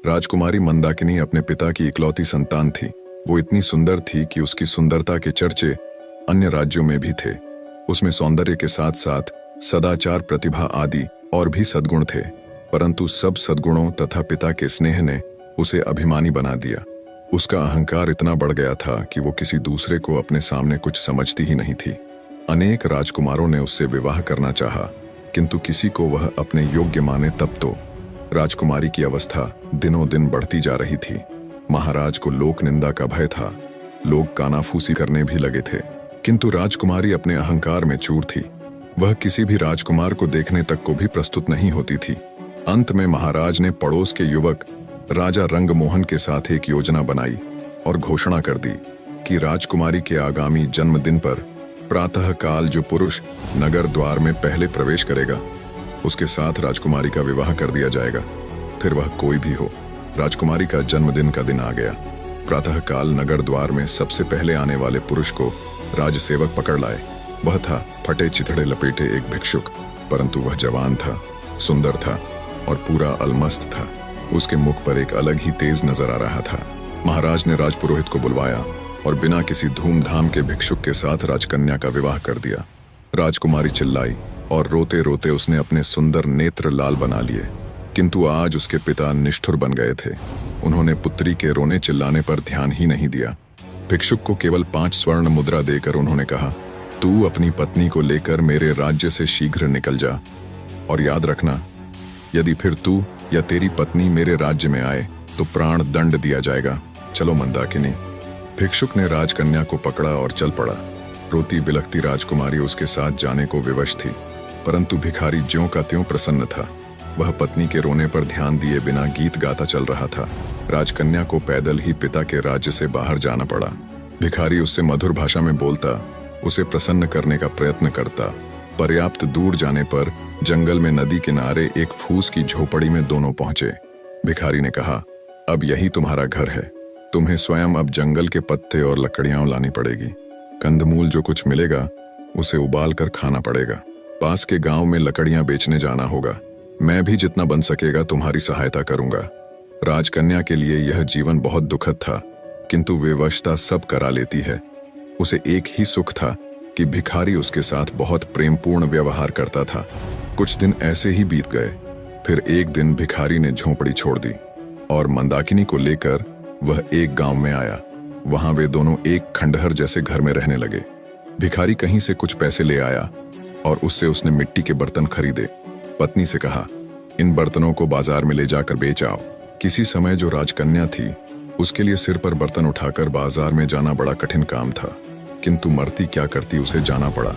राजकुमारी मंदाकिनी अपने पिता की इकलौती संतान थी। वो इतनी सुंदर थी कि उसकी सुंदरता के चर्चे अन्य राज्यों में भी थे। उसमें सौंदर्य के साथ साथ सदाचार, प्रतिभा आदि और भी सद्गुण थे, परंतु सब सद्गुणों तथा पिता के स्नेह ने उसे अभिमानी बना दिया। उसका अहंकार इतना बढ़ गया था कि वो किसी दूसरे को अपने सामने कुछ समझती ही नहीं थी। अनेक राजकुमारों ने उससे विवाह करना चाहा, किंतु किसी को वह अपने योग्य माने तब तो। राजकुमारी की अवस्था दिनों दिन बढ़ती जा रही थी। महाराज को लोक निंदा का भय था। लोग कानाफूसी करने भी लगे थे, किंतु राजकुमारी अपने अहंकार में चूर थी। वह किसी भी राजकुमार को देखने तक को भी प्रस्तुत नहीं होती थी। अंत में महाराज ने पड़ोस के युवक राजा रंगमोहन के साथ एक योजना बनाई और घोषणा कर दी कि राजकुमारी के आगामी जन्मदिन पर प्रातः काल जो पुरुष नगर द्वार में पहले प्रवेश करेगा, उसके साथ राजकुमारी का विवाह कर दिया जाएगा, फिर वह कोई भी हो। राजकुमारी का जन्मदिन का दिन आ गया। प्रातः काल नगर द्वार में सबसे पहले आने वाले पुरुष को राजसेवक पकड़ लाए। वह था फटे चिथड़े लपेटे एक भिक्षुक, परंतु वह जवान था, सुंदर था और पूरा अलमस्त था। उसके मुख पर एक अलग ही तेज नजर आ रहा था। महाराज ने राजपुरोहित को बुलवाया और बिना किसी धूमधाम के भिक्षुक के साथ राजकन्या का विवाह कर दिया। राजकुमारी चिल्लाई और रोते रोते उसने अपने सुंदर नेत्र लाल बना लिए, किंतु आज उसके पिता निष्ठुर बन गए थे। उन्होंने पुत्री के रोने चिल्लाने पर ध्यान ही नहीं दिया। भिक्षुक को केवल 5 स्वर्ण मुद्रा देकर उन्होंने कहा, तू अपनी पत्नी को लेकर मेरे राज्य से शीघ्र निकल जा, और याद रखना, यदि फिर तू या तेरी पत्नी मेरे राज्य में आए तो प्राण दंड दिया जाएगा। चलो मंदाकिनी। भिक्षुक ने राजकन्या को पकड़ा और चल पड़ा। रोती बिलखती राजकुमारी उसके साथ जाने को विवश थी, परंतु भिखारी ज्यों का त्यों प्रसन्न था। वह पत्नी के रोने पर ध्यान दिए बिना गीत गाता चल रहा था। राजकन्या को पैदल ही पिता के राज्य से बाहर जाना पड़ा। भिखारी उससे मधुर भाषा में बोलता, उसे प्रसन्न करने का प्रयत्न करता। पर्याप्त दूर जाने पर जंगल में नदी किनारे एक फूस की झोपड़ी में दोनों पहुंचे। भिखारी ने कहा, अब यही तुम्हारा घर है। तुम्हें स्वयं अब जंगल के पत्ते और लकड़ियां लानी पड़ेगी। कंदमूल जो कुछ मिलेगा उसे उबाल कर खाना पड़ेगा। पास के गांव में लकड़ियां बेचने जाना होगा। मैं भी जितना बन सकेगा तुम्हारी सहायता करूंगा। राजकन्या के लिए यह जीवन बहुत दुखद था, किंतु विवशता सब करा लेती है। उसे एक ही सुख था कि भिखारी उसके साथ बहुत प्रेमपूर्ण व्यवहार करता था। कुछ दिन ऐसे ही बीत गए। फिर एक दिन भिखारी ने झोंपड़ी छोड़ दी और मंदाकिनी को लेकर वह एक गांव में आया। वहां वे दोनों एक खंडहर जैसे घर में रहने लगे। भिखारी कहीं से कुछ पैसे ले आया और उससे उसने मिट्टी के बर्तन खरीदे। पत्नी से कहा, इन बर्तनों को बाजार में ले जाकर बेच आओ। किसी समय जो राजकन्या थी, उसके लिए सिर पर बर्तन उठाकर बाजार में जाना बड़ा कठिन काम था, किंतु मरती क्या करती, उसे जाना पड़ा।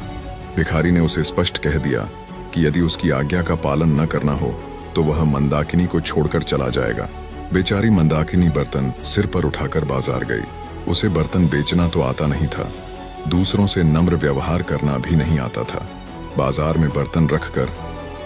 भिखारी ने उसे स्पष्ट कह दिया कि यदि उसकी आज्ञा का पालन न करना हो तो वह मंदाकिनी को छोड़कर चला जाएगा। बेचारी मंदाकिनी बर्तन सिर पर उठाकर बाजार गई। उसे बर्तन बेचना तो आता नहीं था, दूसरों से नम्र व्यवहार करना भी नहीं आता था। बाजार में बर्तन रखकर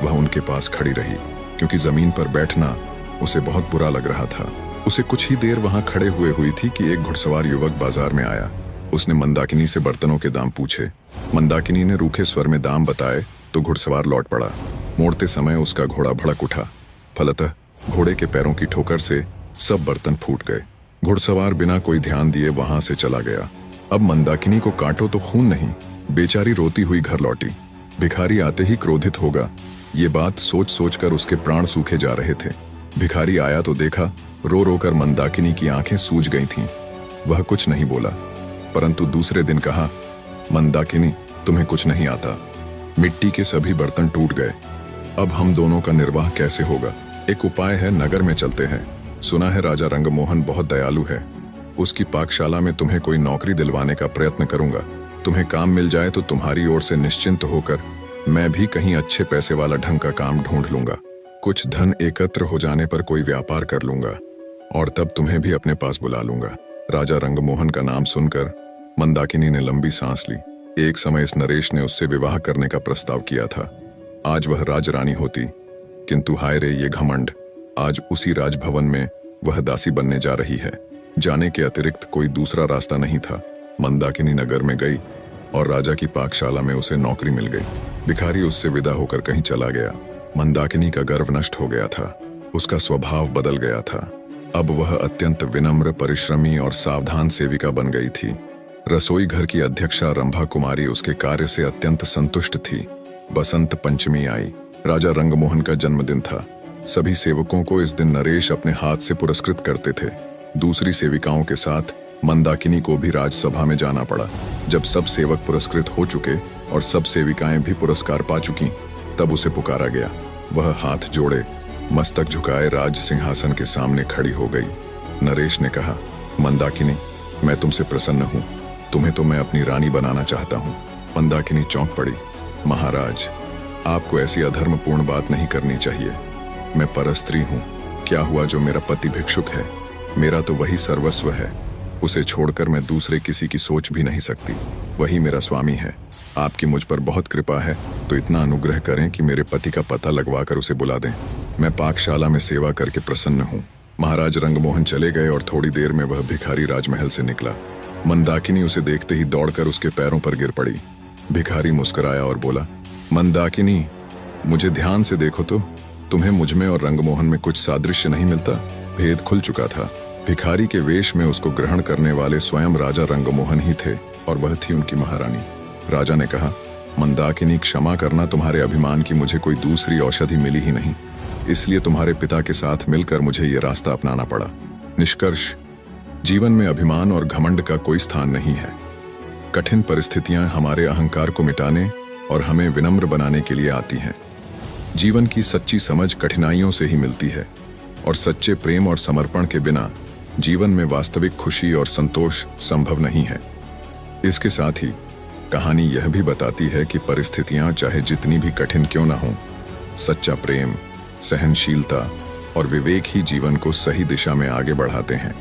वह उनके पास खड़ी रही, क्योंकि जमीन पर बैठना उसे बहुत बुरा लग रहा था। उसे कुछ ही देर वहां खड़े हुए हुई थी कि एक घुड़सवार युवक बाजार में आया। उसने मंदाकिनी से बर्तनों के दाम पूछे। मंदाकिनी ने रूखे स्वर में दाम बताए तो घुड़सवार लौट पड़ा। मोड़ते समय उसका घोड़ा भड़क उठा। फलतः घोड़े के पैरों की ठोकर से सब बर्तन फूट गए। घुड़सवार बिना कोई ध्यान दिए वहां से चला गया। अब मंदाकिनी को काटो तो खून नहीं, बेचारी रोती हुई घर लौटी। भिखारी आते ही क्रोधित होगा, ये बात सोच सोचकर उसके प्राण सूखे जा रहे थे। भिखारी आया तो देखा, रो रो कर मंदाकिनी की आंखें सूज गई थीं। वह कुछ नहीं बोला, परंतु दूसरे दिन कहा, मंदाकिनी, तुम्हें कुछ नहीं आता। मिट्टी के सभी बर्तन टूट गए। अब हम दोनों का निर्वाह कैसे होगा? एक उपाय है, नगर में चलते हैं। सुना है राजा रंगमोहन बहुत दयालु है। उसकी पाकशाला में तुम्हें कोई नौकरी दिलवाने का प्रयत्न करूंगा। तुम्हें काम मिल जाए तो तुम्हारी ओर से निश्चिंत होकर मैं भी कहीं अच्छे पैसे वाला ढंग का काम ढूंढ लूंगा। कुछ धन एकत्र हो जाने पर कोई व्यापार कर लूंगा और तब तुम्हें भी अपने पास बुला लूंगा। राजा रंगमोहन का नाम सुनकर मंदाकिनी ने लंबी सांस ली। एक समय इस नरेश ने उससे विवाह करने का प्रस्ताव किया था। आज वह राजरानी होती, किंतु हाय रे ये घमंड, आज उसी राजभवन में वह दासी बनने जा रही है। जाने के अतिरिक्त कोई दूसरा रास्ता नहीं था। मंदाकिनी नगर में गई और राजा की पाकशाला में उसे नौकरी मिल गई। भिखारी उससे विदा होकर कहीं चला गया। मंदाकिनी का गर्व नष्ट हो गया था। उसका स्वभाव बदल गया था। अब वह अत्यंत विनम्र, परिश्रमी और सावधान सेविका बन गई थी। रसोई घर की अध्यक्षा रंभा कुमारी उसके कार्य से अत्यंत संतुष्ट थी। बसंत पंचमी आई। राजा रंगमोहन का जन्मदिन था। सभी सेवकों को इस दिन नरेश अपने हाथ से पुरस्कृत करते थे। दूसरी सेविकाओं के साथ मंदाकिनी को भी राजसभा में जाना पड़ा। जब सब सेवक पुरस्कृत हो चुके और सब सेविकाएं भी पुरस्कार पा चुकी, तब उसे पुकारा गया। वह हाथ जोड़े, मस्तक झुकाए राज सिंहासन के सामने खड़ी हो गई। नरेश ने कहा, मंदाकिनी, मैं तुमसे प्रसन्न हूँ। तुम्हें तो मैं अपनी रानी बनाना चाहता हूँ। मंदाकिनी चौंक पड़ी। महाराज, आपको ऐसी अधर्मपूर्ण बात नहीं करनी चाहिए। मैं परस्त्री हूँ। क्या हुआ जो मेरा पति भिक्षुक है? मेरा तो वही सर्वस्व है। उसे छोड़कर मैं दूसरे किसी की सोच भी नहीं सकती। वही मेरा स्वामी है। आपकी मुझ पर बहुत कृपा है, तो इतना अनुग्रह करें कि मेरे पति का पता लगवाकर उसे बुला दें। मैं पाकशाला में सेवा करके प्रसन्न हूँ। महाराज रंगमोहन चले गए और थोड़ी देर में वह भिखारी राजमहल से निकला। मंदाकिनी उसे देखते ही दौड़कर उसके पैरों पर गिर पड़ी। भिखारी मुस्कुराया और बोला, मंदाकिनी, मुझे ध्यान से देखो तो तुम्हें मुझ में और रंगमोहन में कुछ सादृश्य नहीं मिलता। भेद खुल चुका था। भिखारी के वेश में उसको ग्रहण करने वाले स्वयं राजा रंगमोहन ही थे और वह थी उनकी महारानी। राजा ने कहा, मंदाकिनी, क्षमा करना, तुम्हारे अभिमान की मुझे कोई दूसरी औषधि मिली ही नहीं, इसलिए तुम्हारे पिता के साथ मिलकर मुझे ये रास्ता अपनाना पड़ा। निष्कर्ष, जीवन में अभिमान और घमंड का कोई स्थान नहीं है। कठिन परिस्थितियां हमारे अहंकार को मिटाने और हमें विनम्र बनाने के लिए आती हैं। जीवन की सच्ची समझ कठिनाइयों से ही मिलती है और सच्चे प्रेम और समर्पण के बिना जीवन में वास्तविक खुशी और संतोष संभव नहीं है। इसके साथ ही कहानी यह भी बताती है कि परिस्थितियां चाहे जितनी भी कठिन क्यों ना हो, सच्चा प्रेम, सहनशीलता और विवेक ही जीवन को सही दिशा में आगे बढ़ाते हैं।